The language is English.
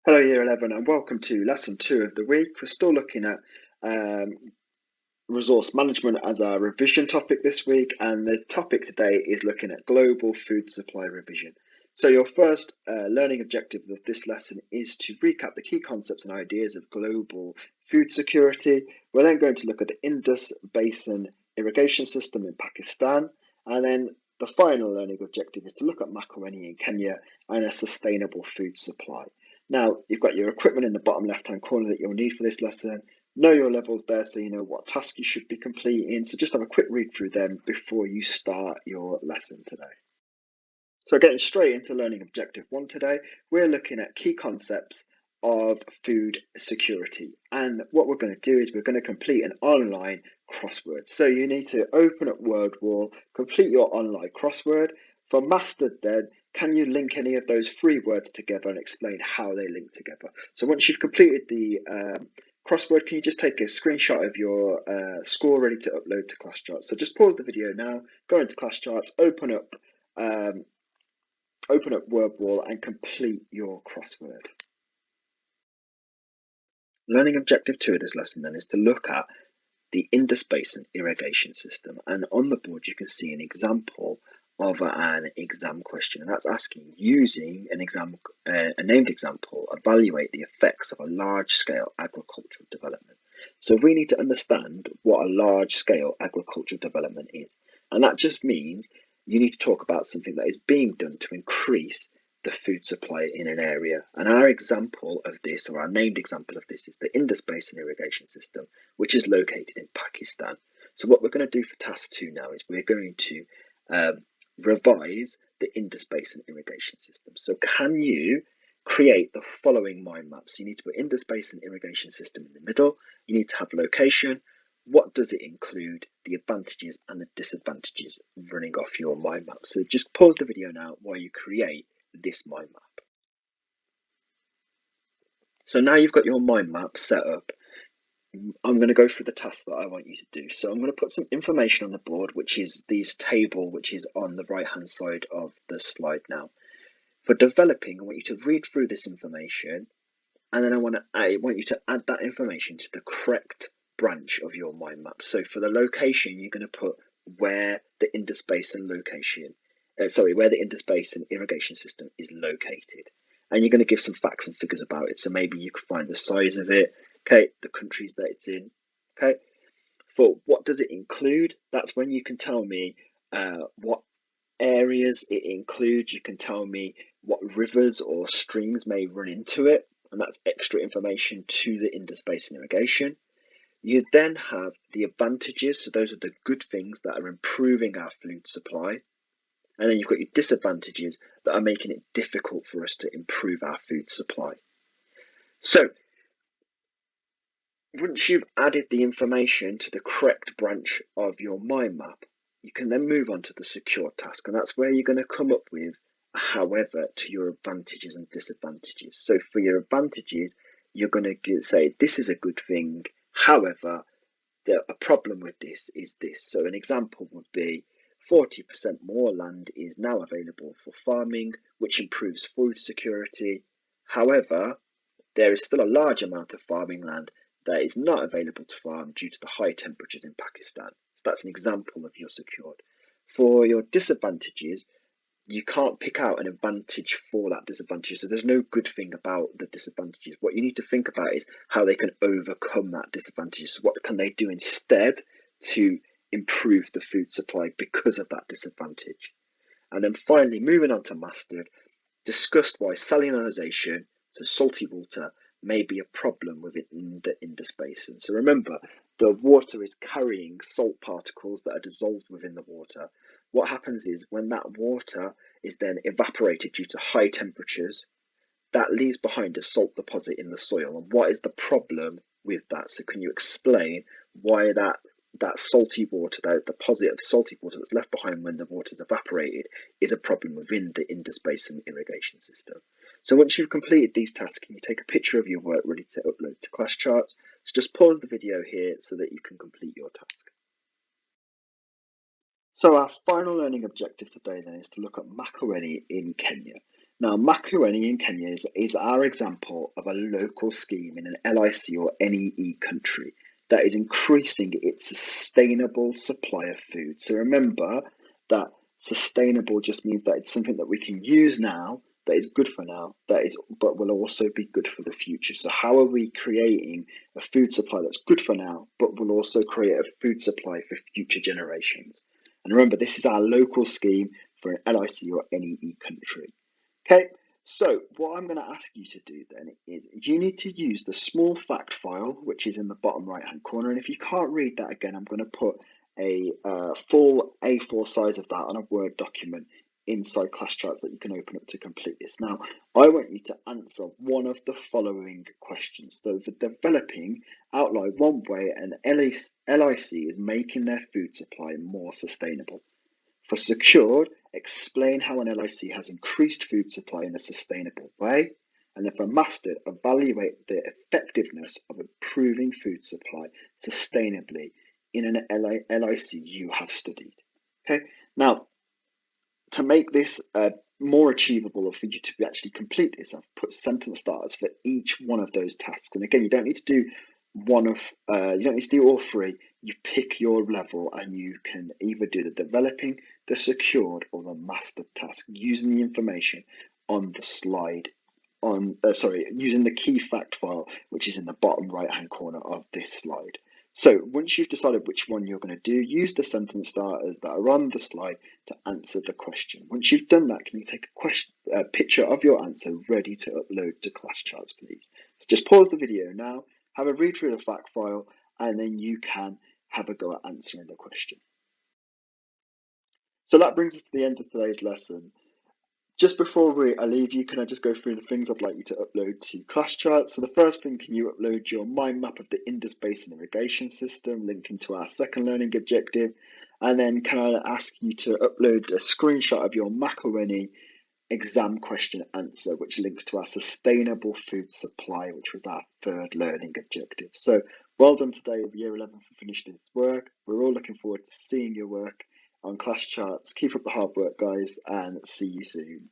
Hello, Year 11, and welcome to Lesson 2 of the week. We're still looking at resource management as our revision topic this week, and the topic today is looking at global food supply revision. So your first learning objective of this lesson is to recap the key concepts and ideas of global food security. We're then going to look at the Indus Basin irrigation system in Pakistan, and then the final learning objective is to look at Makueni in Kenya and a sustainable food supply. Now, you've got your equipment in the bottom left-hand corner that you'll need for this lesson. Know your levels there so you know what task you should be completing. So just have a quick read through them before you start your lesson today. So getting straight into learning objective 1 today, we're looking at key concepts of food security. And what we're going to do is we're going to complete an online crossword. So you need to open up WordWall, complete your online crossword. For mastered then, can you link any of those 3 words together and explain how they link together? So once you've completed the crossword, can you just take a screenshot of your score ready to upload to ClassCharts? So just pause the video now, go into ClassCharts, open up WordWall and complete your crossword. Learning objective 2 of this lesson then is to look at the Indus Basin irrigation system, and on the board you can see an example of an exam question, and that's asking, using a named example, evaluate the effects of a large-scale agricultural development. So we need to understand what a large-scale agricultural development is, and that just means you need to talk about something that is being done to increase the food supply in an area. And our example of this, or our named example of this, is the Indus Basin irrigation system, which is located in Pakistan. So what we're going to do for task 2 now is we're going to revise the Indus Basin irrigation system. So can you create the following mind maps? You need to put Indus Basin irrigation system in the middle. You need to have location. What does it include? The advantages and the disadvantages running off your mind map. So just pause the video now while you create this mind map. So now you've got your mind map set up, I'm going to go through the task that I want you to do. So I'm going to put some information on the board, which is this table, which is on the right hand side of the slide now. For developing, I want you to read through this information, and then I want you to add that information to the correct branch of your mind map. So for the location, you're going to put where the Indus Basin where the Indus Basin irrigation system is located. And you're going to give some facts and figures about it. So maybe you could find the size of it, okay, the countries that it's in, okay. For what does it include, that's when you can tell me what areas it includes. You can tell me what rivers or streams may run into it, and that's extra information to the Indus Basin irrigation. You then have the advantages, so those are the good things that are improving our food supply. And then you've got your disadvantages that are making it difficult for us to improve our food supply. So once you've added the information to the correct branch of your mind map, you can then move on to the secure task, and that's where you're going to come up with a however to your advantages and disadvantages. So for your advantages, you're going to say this is a good thing, however, a problem with this is this. So an example would be 40% more land is now available for farming, which improves food security. However, there is still a large amount of farming land that is not available to farm due to the high temperatures in Pakistan. So that's an example of your secured. For your disadvantages, you can't pick out an advantage for that disadvantage. So there's no good thing about the disadvantages. What you need to think about is how they can overcome that disadvantage. So what can they do instead to improve the food supply because of that disadvantage? And then finally, moving on to mastered, discussed why salinization, so salty water, may be a problem within the Indus Basin. So remember, the water is carrying salt particles that are dissolved within the water. What happens is when that water is then evaporated due to high temperatures, that leaves behind a salt deposit in the soil. And what is the problem with that? So can you explain why that salty water, that deposit of salty water that's left behind when the water's evaporated, is a problem within the Indus Basin irrigation system? So once you've completed these tasks, can you take a picture of your work ready to upload to ClassCharts? So just pause the video here so that you can complete your task. So our final learning objective today then is to look at Makueni in Kenya. Now, Makueni in Kenya is our example of a local scheme in an LIC or NEE country that is increasing its sustainable supply of food. So remember that sustainable just means that it's something that we can use now, that is good for now, but will also be good for the future. So how are we creating a food supply that's good for now, but will also create a food supply for future generations? And remember, this is our local scheme for an LIC or NEE country. Okay, so what I'm going to ask you to do then is you need to use the small fact file, which is in the bottom right hand corner. And if you can't read that again, I'm going to put a full A4 size of that on a Word document inside ClassCharts that you can open up to complete this. Now, I want you to answer one of the following questions. So for developing, outline one way an LIC is making their food supply more sustainable. For secured, explain how an LIC has increased food supply in a sustainable way. And then for mastered, evaluate the effectiveness of improving food supply sustainably in an LIC you have studied. Okay, now to make this more achievable or for you to actually complete this, I've put sentence starters for each one of those tasks. And again, you don't need to do you don't need to do all three. You pick your level and you can either do the developing, the secured, or the mastered task using the information on the slide using the key fact file, which is in the bottom right hand corner of this slide. So once you've decided which one you're going to do, use the sentence starters that are on the slide to answer the question. Once you've done that, can you take a picture of your answer ready to upload to ClassCharts, please? So just pause the video now, have a read through the fact file, and then you can have a go at answering the question. So that brings us to the end of today's lesson. Just before I leave you, can I just go through the things I'd like you to upload to ClassCharts? So the first thing, can you upload your mind map of the Indus Basin Irrigation System, linking to our second learning objective? And then can I ask you to upload a screenshot of your Macaroni exam question answer, which links to our sustainable food supply, which was our third learning objective. So well done today with Year 11 for finishing this work. We're all looking forward to seeing your work on ClassCharts. Keep up the hard work, guys, and see you soon.